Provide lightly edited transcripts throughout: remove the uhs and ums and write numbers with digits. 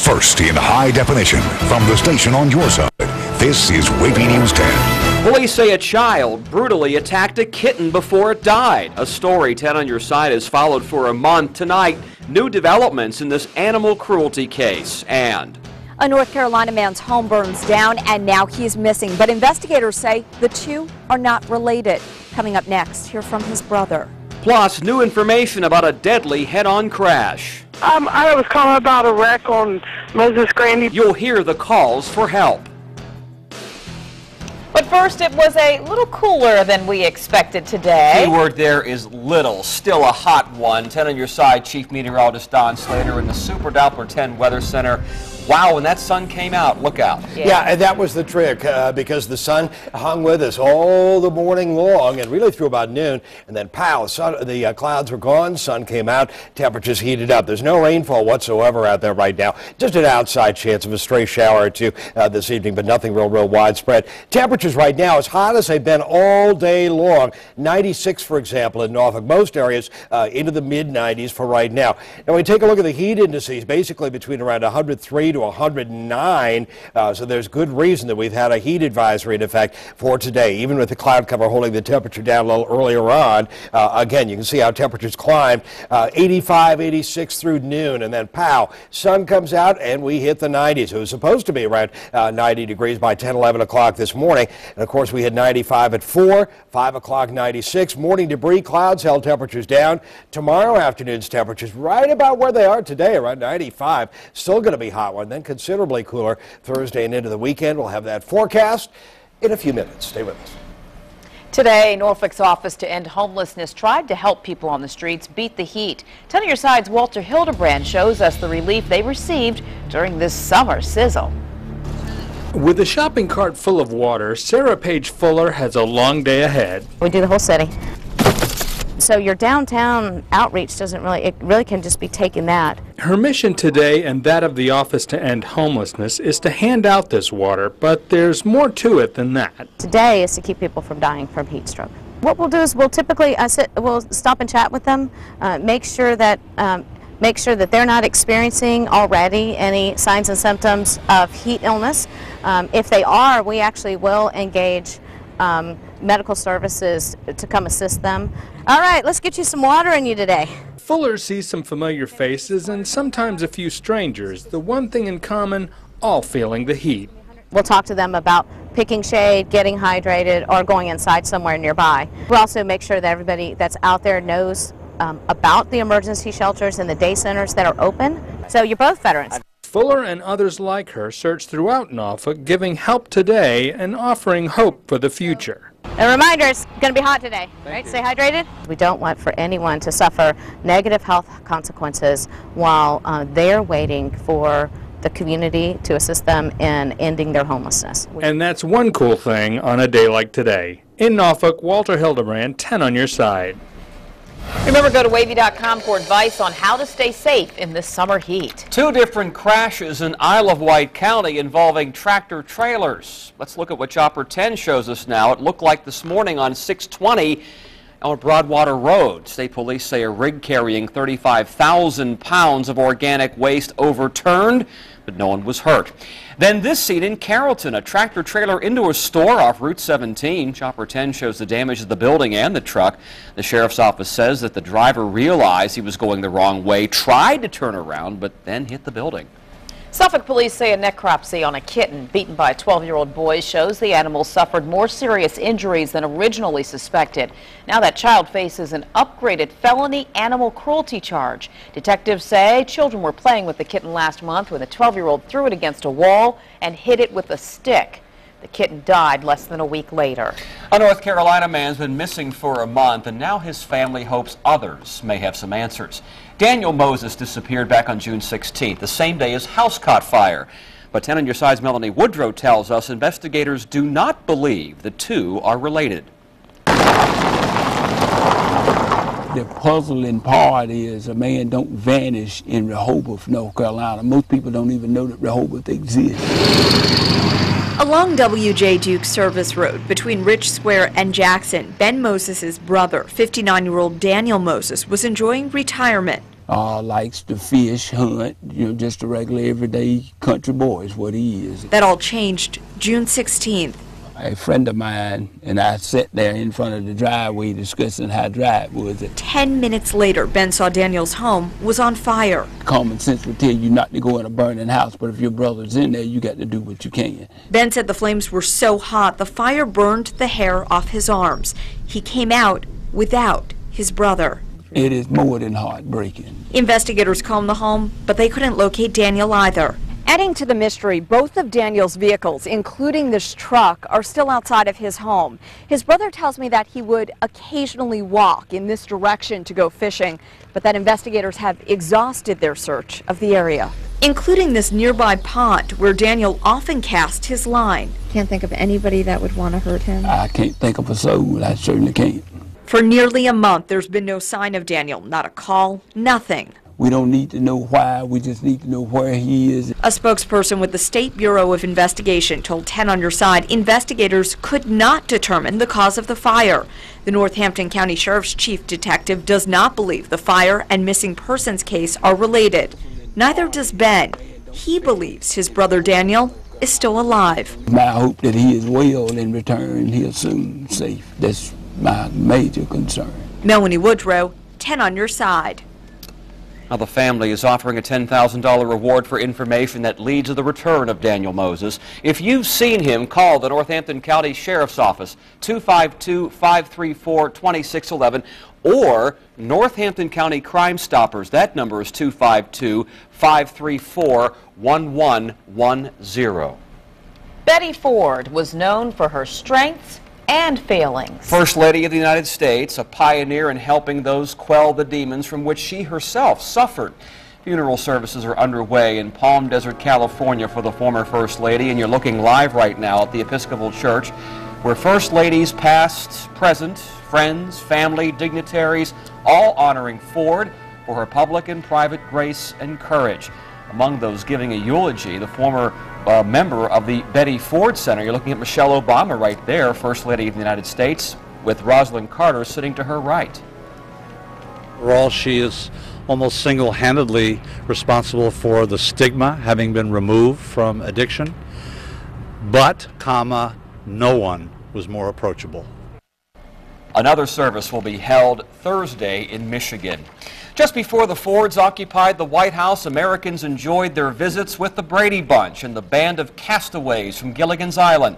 First in high definition from the station on your side, this is WAVY News 10. Police say a child brutally attacked a kitten before it died. A story 10 on your side has followed for a month. Tonight, new developments in this animal cruelty case. And a North Carolina man's home burns down and now he's missing. But investigators say the two are not related. Coming up next, hear from his brother. Plus, new information about a deadly head-on crash. I was calling about a wreck on Moses Grandy. You'll hear the calls for help. But first, it was a little cooler than we expected today. Keyword there is little. Still a hot one. 10 on your side, Chief Meteorologist Don Slater in the Super Doppler 10 Weather Center. Wow, when that sun came out, look out. Yeah, and that was the trick because the sun hung with us all the morning long and really through about noon. And then, pow, the clouds were gone, sun came out, temperatures heated up. There's no rainfall whatsoever out there right now. Just an outside chance of a stray shower or two this evening, but nothing real widespread. Temperatures right now as hot as they've been all day long. 96, for example, in Norfolk. Most areas into the mid-90s for right now. Now, when we take a look at the heat indices, basically between around 103 to 109, so there's good reason that we've had a heat advisory in effect for today, even with the cloud cover holding the temperature down a little earlier on. Again, you can see how temperatures climbed 85, 86 through noon, and then pow, sun comes out and we hit the 90s. It was supposed to be around 90 degrees by 10, 11 o'clock this morning, and of course we had 95 at 4, 5 o'clock 96. Morning debris clouds held temperatures down. Tomorrow afternoon's temperatures right about where they are today, around 95. Still going to be hot one. Then considerably cooler Thursday and into the weekend. We'll have that forecast in a few minutes. Stay with us. Today, Norfolk's Office to End Homelessness tried to help people on the streets beat the heat. 10 on your side's Walter Hildebrand shows us the relief they received during this summer sizzle. With a shopping cart full of water, Sarah Page Fuller has a long day ahead. We do the whole city. So your downtown outreach doesn't really, it really can just be taking that. Her mission today and that of the Office to End Homelessness is to hand out this water, but there's more to it than that. Today is to keep people from dying from heat stroke. What we'll do is we'll typically we'll stop and chat with them, make sure that they're not experiencing already any signs and symptoms of heat illness. If they are, we actually will engage medical services to come assist them. All right, let's get you some water in you today. Fuller sees some familiar faces and sometimes a few strangers. The one thing in common, all feeling the heat. We'll talk to them about picking shade, getting hydrated, or going inside somewhere nearby. We'll also make sure that everybody that's out there knows about the emergency shelters and the day centers that are open. So you're both veterans. Fuller and others like her search throughout Norfolk, giving help today and offering hope for the future. A reminder, it's going to be hot today, right? Stay hydrated. We don't want for anyone to suffer negative health consequences while they're waiting for the community to assist them in ending their homelessness. And that's one cool thing on a day like today. In Norfolk, Walter Hildebrand, 10 on your side. Remember, go to wavy.com for advice on how to stay safe in this summer heat. 2 different crashes in Isle of Wight County involving tractor trailers. Let's look at what Chopper 10 shows us now. It looked like this morning on 620 on Broadwater Road. State police say a rig carrying 35,000 pounds of organic waste overturned, but no one was hurt. Then this scene in Carrollton, a tractor trailer into a store off Route 17. Chopper 10 shows the damage to the building and the truck. The sheriff's office says that the driver realized he was going the wrong way, tried to turn around, but then hit the building. Suffolk police say a necropsy on a kitten beaten by a 12-year-old boy shows the animal suffered more serious injuries than originally suspected. Now that child faces an upgraded felony animal cruelty charge. Detectives say children were playing with the kitten last month when the 12-year-old threw it against a wall and hit it with a stick. The kitten died less than a week later. A North Carolina man's been missing for a month, and now his family hopes others may have some answers. Daniel Moses disappeared back on June 16th, the same day his house caught fire. But 10 on your side's Melanie Woodrow tells us investigators do not believe the two are related. The puzzling part is a man don't vanish in Rehoboth, North Carolina. Most people don't even know that Rehoboth exists. Along W.J. Duke Service Road between Rich Square and Jackson, Ben Moses' brother, 59-year-old Daniel Moses, was enjoying retirement Likes to fish, hunt, just a regular everyday country boy is what he is. That all changed June 16th. A friend of mine and I sat there in front of the driveway discussing how dry it was. 10 minutes later, Ben saw Daniel's home was on fire. Common sense would tell you not to go in a burning house, but if your brother's in there, you got to do what you can. Ben said the flames were so hot, the fire burned the hair off his arms. He came out without his brother. It is more than heartbreaking. Investigators combed the home, but they couldn't locate Daniel either. Adding to the mystery, both of Daniel's vehicles, including this truck, are still outside of his home. His brother tells me that he would occasionally walk in this direction to go fishing, but that investigators have exhausted their search of the area. Including this nearby pond where Daniel often cast his line. Can't think of anybody that would want to hurt him. I can't think of a soul. I certainly can't. For nearly a month, there's been no sign of Daniel. Not a call, nothing. We don't need to know why, we just need to know where he is. A spokesperson with the State Bureau of Investigation told 10 on Your Side investigators could not determine the cause of the fire. The Northampton County Sheriff's Chief Detective does not believe the fire and missing persons case are related. Neither does Ben. He believes his brother Daniel is still alive. My hope that he is well and return here soon, safe. That's my major concern. Melanie Woodrow, 10 on Your Side. Now, the family is offering a $10,000 reward for information that leads to the return of Daniel Moses. If you've seen him, call the Northampton County Sheriff's Office, 252-534-2611, or Northampton County Crime Stoppers. That number is 252-534-1110. Betty Ford was known for her strengths and failings. First Lady of the United States, a pioneer in helping those quell the demons from which she herself suffered. Funeral services are underway in Palm Desert, California for the former First Lady, and you're looking live right now at the Episcopal Church, where First Ladies past, present, friends, family, dignitaries, all honoring Ford for her public and private grace and courage. Among those giving a eulogy, the former member of the Betty Ford Center. You're looking at Michelle Obama right there, First Lady of the United States, with Rosalind Carter sitting to her right. Overall, she is almost single-handedly responsible for the stigma having been removed from addiction, but, no one was more approachable. Another service will be held Thursday in Michigan. Just before the Fords occupied the White House, Americans enjoyed their visits with the Brady Bunch and the band of castaways from Gilligan's Island.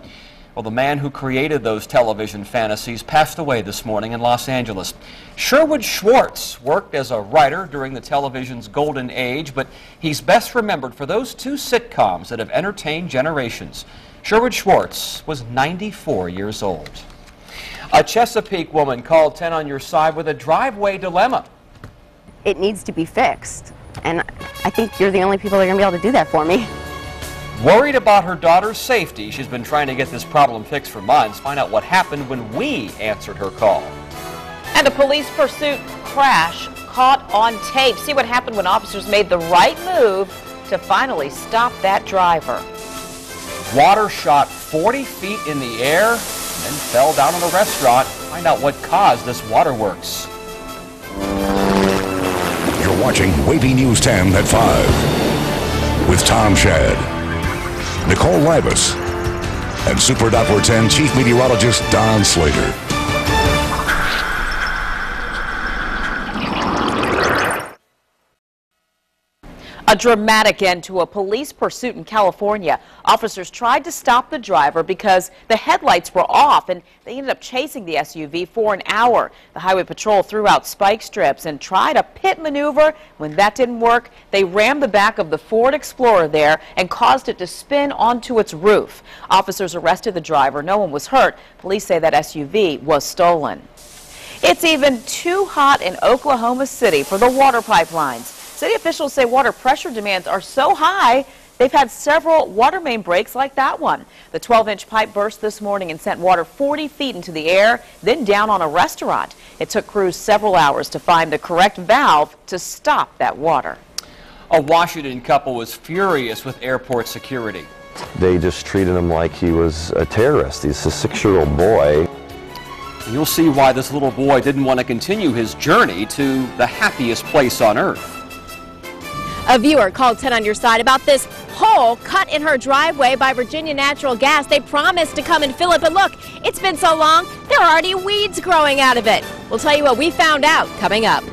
Well, the man who created those television fantasies passed away this morning in Los Angeles. Sherwood Schwartz worked as a writer during the television's golden age, but he's best remembered for those two sitcoms that have entertained generations. Sherwood Schwartz was 94 years old. A Chesapeake woman called 10 on Your Side with a driveway dilemma. It needs to be fixed, and I think you're the only people that are going to be able to do that for me. Worried about her daughter's safety, she's been trying to get this problem fixed for months. Find out what happened when we answered her call. And a police pursuit crash caught on tape. See what happened when officers made the right move to finally stop that driver. Water shot 40 feet in the air and then fell down in a restaurant. Find out what caused this waterworks. You're watching WAVY News 10 at 5 with Tom Shad, Nicole Libas, and Super Doppler 10 Chief Meteorologist Don Slater. A dramatic end to a police pursuit in California. Officers tried to stop the driver because the headlights were off, and they ended up chasing the SUV for an hour. The Highway Patrol threw out spike strips and tried a pit maneuver. When that didn't work, they rammed the back of the Ford Explorer there and caused it to spin onto its roof. Officers arrested the driver. No one was hurt. Police say that SUV was stolen. It's even too hot in Oklahoma City for the water pipelines. City officials say water pressure demands are so high, they've had several water main breaks like that one. The 12-inch pipe burst this morning and sent water 40 feet into the air, then down on a restaurant. It took crews several hours to find the correct valve to stop that water. A Washington couple was furious with airport security. They just treated him like he was a terrorist. He's a 6-year-old boy. You'll see why this little boy didn't want to continue his journey to the happiest place on earth. A viewer called 10 on your side about this hole cut in her driveway by Virginia Natural Gas. They promised to come and fill it, but look, it's been so long, there are already weeds growing out of it. We'll tell you what we found out coming up.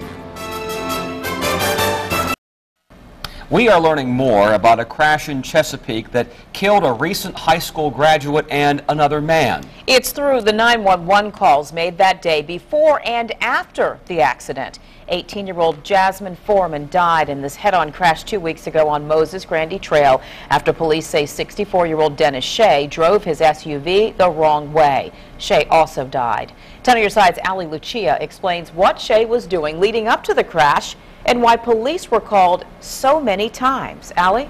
We are learning more about a crash in Chesapeake that killed a recent high school graduate and another man. It's through the 911 calls made that day before and after the accident. 18-year-old Jasmine Foreman died in this head-on crash 2 weeks ago on Moses Grandy Trail after police say 64-year-old Dennis Shea drove his SUV the wrong way. Shea also died. 10 on your side's Allie Lucia explains what Shea was doing leading up to the crash and why police were called so many times. Allie?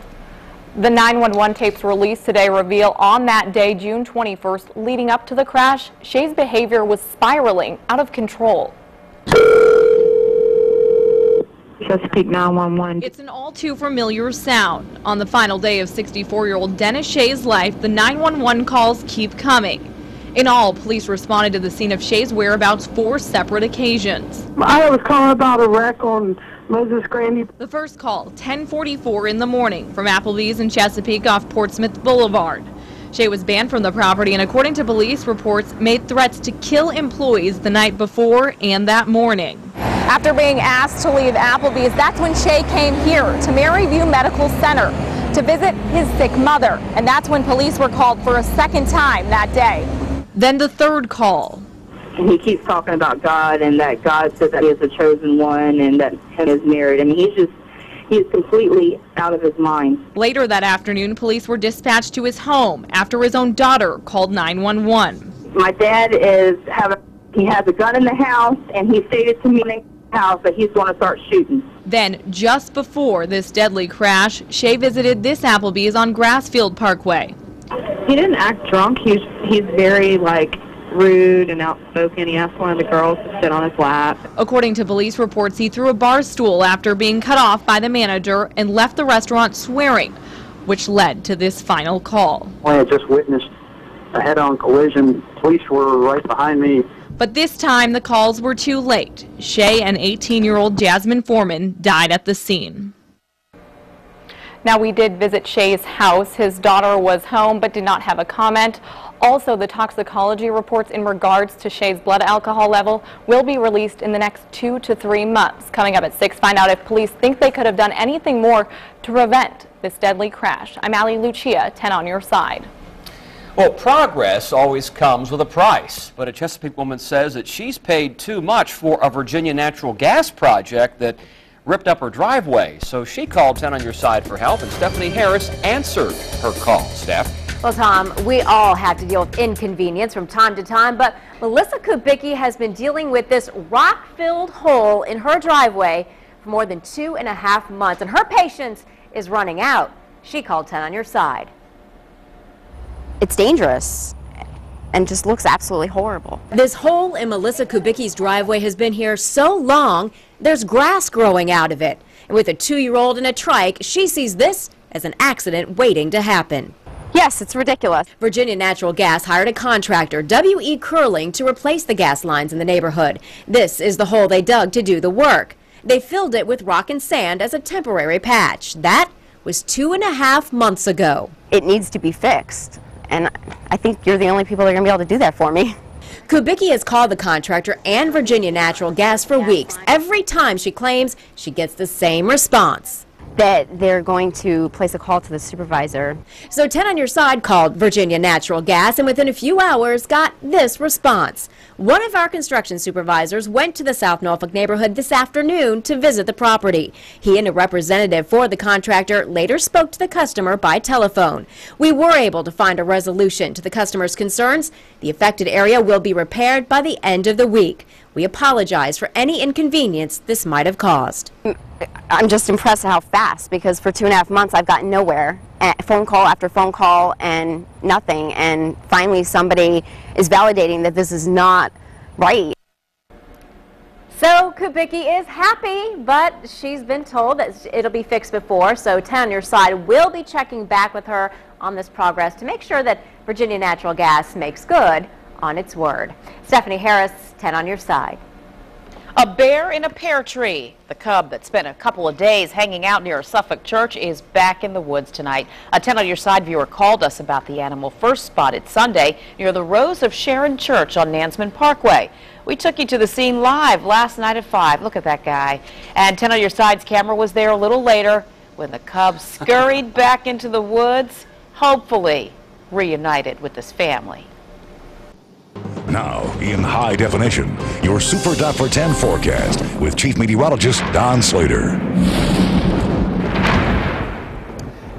The 911 tapes released today reveal on that day, June 21st, leading up to the crash, Shea's behavior was spiraling out of control. Chesapeake 911. It's an all too familiar sound. On the final day of 64-year-old Dennis Shea's life, the 911 calls keep coming. In all, police responded to the scene of Shea's whereabouts 4 separate occasions. I was calling about a wreck on Moses Grandy. The first call, 10:44 in the morning, from Applebee's in Chesapeake off Portsmouth Boulevard. Shea was banned from the property and, according to police reports, made threats to kill employees the night before and that morning. After being asked to leave Applebee's, that's when Shea came here to Maryview Medical Center to visit his sick mother. And that's when police were called for a second time that day. Then the third call. And he keeps talking about God and that God says that he is the chosen one and that him is married. I mean, he's completely out of his mind. Later that afternoon, police were dispatched to his home after his own daughter called 911. My dad he has a gun in the house, and he stated to me in the house that he's going to start shooting. Then, just before this deadly crash, Shea visited this Applebee's on Grassfield Parkway. He didn't act drunk. He's very, rude and outspoken. He asked one of the girls to sit on his lap. According to police reports, he threw a bar stool after being cut off by the manager and left the restaurant swearing, which led to this final call. I had just witnessed a head-on collision. Police were right behind me. But this time the calls were too late. Shea and 18-year-old Jasmine Foreman died at the scene. Now, we did visit Shea's house. His daughter was home but did not have a comment. Also, the toxicology reports in regards to Shea's blood alcohol level will be released in the next 2 to 3 months. Coming up at 6, find out if police think they could have done anything more to prevent this deadly crash. I'm Allie Lucia, 10 on your side. Well, progress always comes with a price, but a Chesapeake woman says that she's paid too much for a Virginia natural gas project that ripped up her driveway. So she called 10 on your side for help, and Stephanie Harris answered her call. Steph? Well, Tom, we all have to deal with inconvenience from time to time, but Melissa Kubicki has been dealing with this rock-filled hole in her driveway for more than 2.5 months, and her patience is running out. She called 10 on your side. It's dangerous and just looks absolutely horrible. This hole in Melissa Kubicki's driveway has been here so long, there's grass growing out of it. And with a 2-year-old and a trike, she sees this as an accident waiting to happen. Yes, it's ridiculous. Virginia Natural Gas hired a contractor, W.E. Curling, to replace the gas lines in the neighborhood. This is the hole they dug to do the work. They filled it with rock and sand as a temporary patch. That was 2.5 months ago. It needs to be fixed. And I think you're the only people that are going to be able to do that for me. Kubicki has called the contractor and Virginia Natural Gas for weeks. Every time she claims she gets the same response. That they're going to place a call to the supervisor. So 10 on your side called Virginia Natural Gas and within a few hours got this response. One of our construction supervisors went to the South Norfolk neighborhood this afternoon to visit the property. He and a representative for the contractor later spoke to the customer by telephone. We were able to find a resolution to the customer's concerns. The affected area will be repaired by the end of the week. We apologize for any inconvenience this might have caused. I'm just impressed at how fast, because for 2.5 months I've gotten nowhere. Phone call after phone call and nothing. And finally somebody is validating that this is not right. So Kubicki is happy, but she's been told that it'll be fixed before. So 10 on your side will be checking back with her on this progress to make sure that Virginia Natural Gas makes good on its word. Stephanie Harris, 10 on your side. A bear in a pear tree. The cub that spent a couple of days hanging out near a Suffolk church is back in the woods tonight. A 10 on Your Side viewer called us about the animal first spotted Sunday near the Rose of Sharon Church on Nansman Parkway. We took you to the scene live last night at 5. Look at that guy. And 10 on Your Side's camera was there a little later when the cub scurried back into the woods, hopefully reunited with his family. Now, in high definition, your Super Dot for 10 forecast with Chief Meteorologist Don Slater.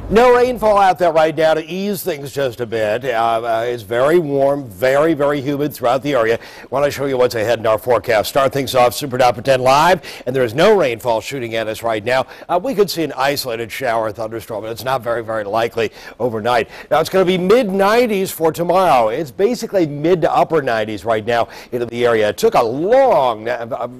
No rainfall out there right now to ease things just a bit. It's very warm, very, very humid throughout the area. I want to show you what's ahead in our forecast. Start things off Super Dot for 10 live, and there is no rainfall shooting at us right now. We could see an isolated shower or thunderstorm, but it's not very, very likely overnight. Now, it's going to be mid-90s for tomorrow. It's basically mid to upper 90s right now into the area. It took a long,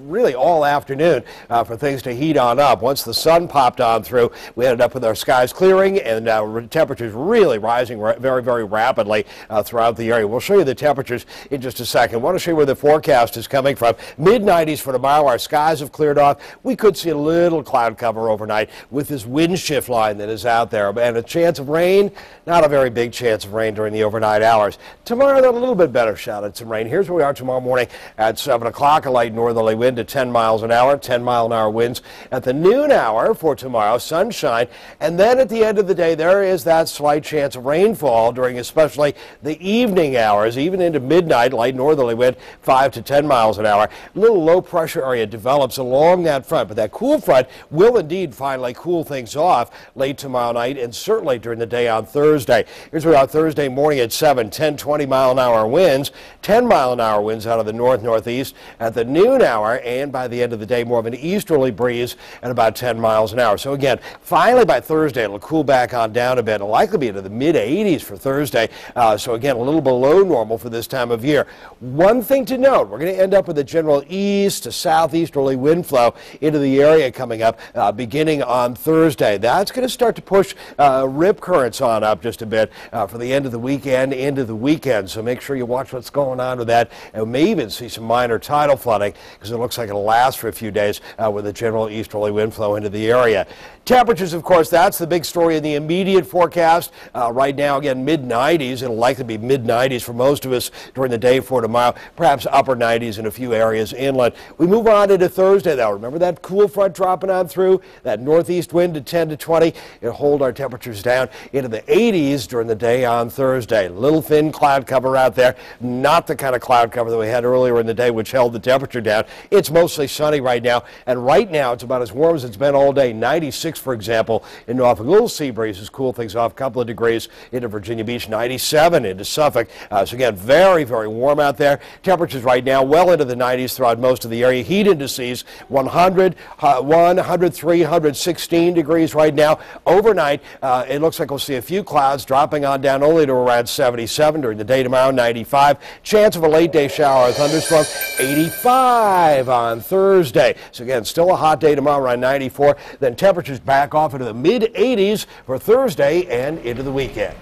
really all afternoon for things to heat on up. Once the sun popped on through, we ended up with our skies clearing and temperatures really rising very, very rapidly throughout the area. We'll show you the temperatures in just a second. I want to show you where the forecast is coming from. Mid-90s for tomorrow. Our skies have cleared off. We could see a little cloud cover overnight with this wind shift line that is out there. And a chance of rain, not a very big chance of rain during the overnight hours. Tomorrow, a little bit better shot at some rain. Here's where we are tomorrow morning at 7 o'clock. A light northerly wind at 10 miles an hour, 10-mile-an-hour winds at the noon hour for tomorrow. Sunshine. And then at the end of the day, there is that slight chance of rainfall during especially the evening hours, even into midnight. Light northerly wind 5 to 10 miles an hour. A little low pressure area develops along that front, but that cool front will indeed finally cool things off late tomorrow night and certainly during the day on Thursday. Here's where our Thursday morning at 7, 10, 20-mile-an-hour winds, 10-mile-an-hour winds out of the north-northeast at the noon hour, and by the end of the day, more of an easterly breeze at about 10 miles an hour. So again, finally by Thursday, it'll cool back on down a bit. It'll likely be into the mid-80s for Thursday. So again, a little below normal for this time of year. One thing to note, we're going to end up with a general east to southeasterly wind flow into the area coming up beginning on Thursday. That's going to start to push rip currents on up just a bit for the end of the weekend into the weekend. So make sure you watch what's going on with that. And we may even see some minor tidal flooding because it looks like it'll last for a few days with a general easterly wind flow into the area. Temperatures, of course, that's the big story in the immediate forecast. Right now, again, mid-90s. It'll likely be mid-90s for most of us during the day for tomorrow, perhaps upper 90s in a few areas inland. We move on into Thursday, though. Remember that cool front dropping on through, that northeast wind to 10 to 20. It'll hold our temperatures down into the 80s during the day on Thursday. Little thin cloud cover out there, not the kind of cloud cover that we had earlier in the day, which held the temperature down. It's mostly sunny right now, and right now it's about as warm as it's been all day. 96, for example, in Norfolk. A little sea breeze has cooled things off a couple of degrees into Virginia Beach, 97 into Suffolk. So again, very, very warm out there. Temperatures right now well into the 90s throughout most of the area. Heat indices 100, 103, 116 degrees right now. Overnight, it looks like we'll see a few clouds dropping on down only to around 77 during the day tomorrow, 95. Chance of a late day shower or thunderstorm, 85 on Thursday. So again, still a hot day tomorrow around 94. Then temperatures back off into the mid-80s for Thursday and into the weekend.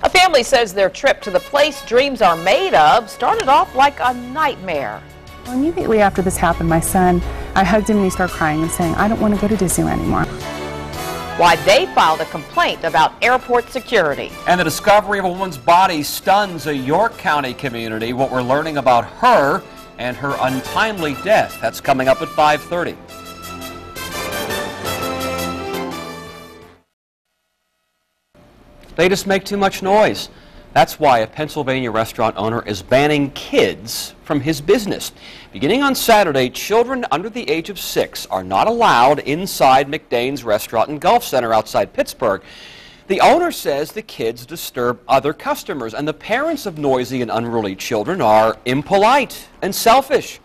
A family says their trip to the place dreams are made of started off like a nightmare. Well, immediately after this happened, my son, I hugged him and he started crying and saying, I don't want to go to Disneyland anymore. Why they filed a complaint about airport security. And the discovery of a woman's body stuns a York County community. What we're learning about her and her untimely death. That's coming up at 5:30. They just make too much noise. That's why a Pennsylvania restaurant owner is banning kids from his business. Beginning on Saturday, children under the age of 6 are not allowed inside McDane's restaurant and golf center outside Pittsburgh. The owner says the kids disturb other customers, and the parents of noisy and unruly children are impolite and selfish.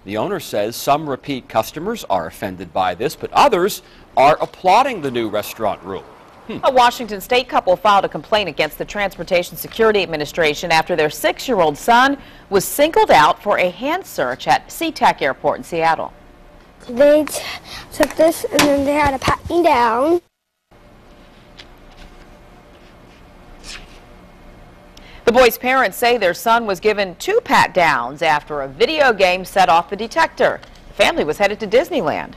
The owner says some repeat customers are offended by this, but others are applauding the new restaurant rule. A Washington State couple filed a complaint against the Transportation Security Administration after their 6-year-old son was singled out for a hand search at SeaTac Airport in Seattle. They took this and then they had to pat me down. The boy's parents say their son was given 2 pat-downs after a video game set off the detector. Family was headed to Disneyland.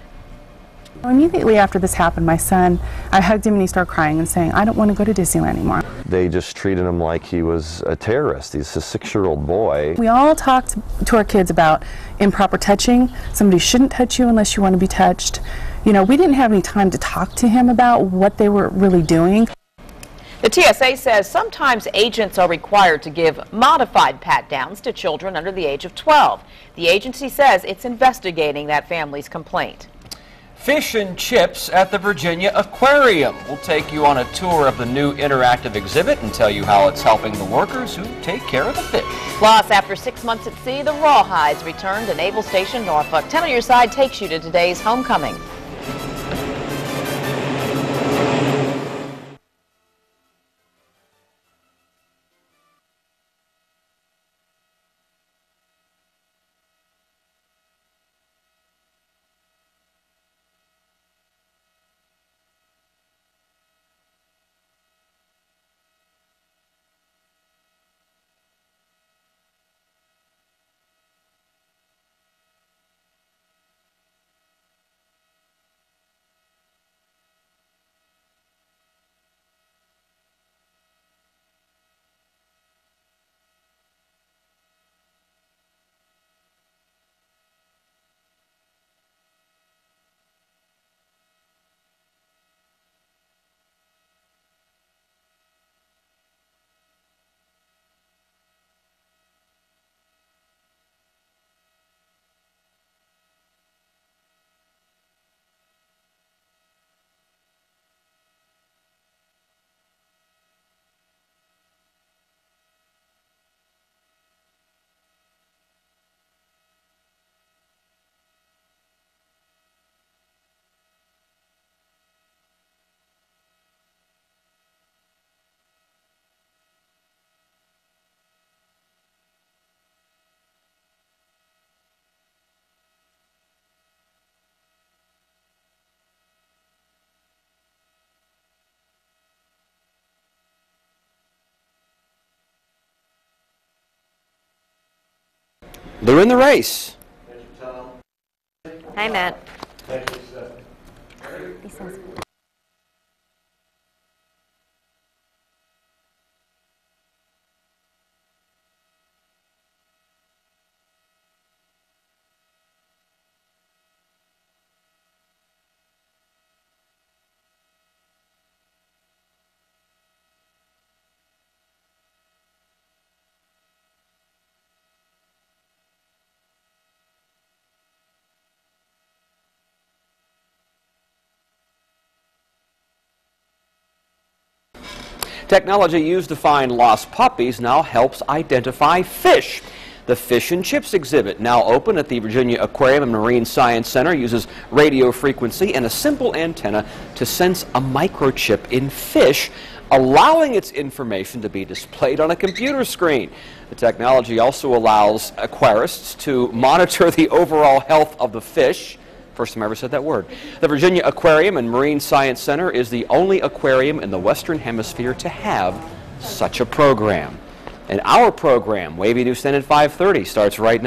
Immediately after this happened, my son, I hugged him and he started crying and saying, I don't want to go to Disneyland anymore. They just treated him like he was a terrorist. He's a 6-year-old boy. We all talked to our kids about improper touching. Somebody shouldn't touch you unless you want to be touched. You know, we didn't have any time to talk to him about what they were really doing. The TSA says sometimes agents are required to give modified pat-downs to children under the age of 12. The agency says it's investigating that family's complaint. Fish and chips at the Virginia Aquarium. We'll take you on a tour of the new interactive exhibit and tell you how it's helping the workers who take care of the fish. Plus, after 6 months at sea, the rawhides return to Naval Station Norfolk. 10 on your side takes you to today's homecoming. They're in the race. Hi, Matt. Technology used to find lost puppies now helps identify fish. The Fish and Chips exhibit, now open at the Virginia Aquarium and Marine Science Center, uses radio frequency and a simple antenna to sense a microchip in fish, allowing its information to be displayed on a computer screen. The technology also allows aquarists to monitor the overall health of the fish. First time I ever said that word. The Virginia Aquarium and Marine Science Center is the only aquarium in the Western Hemisphere to have such a program. And our program, WAVY News 10 at 5:30, starts right now.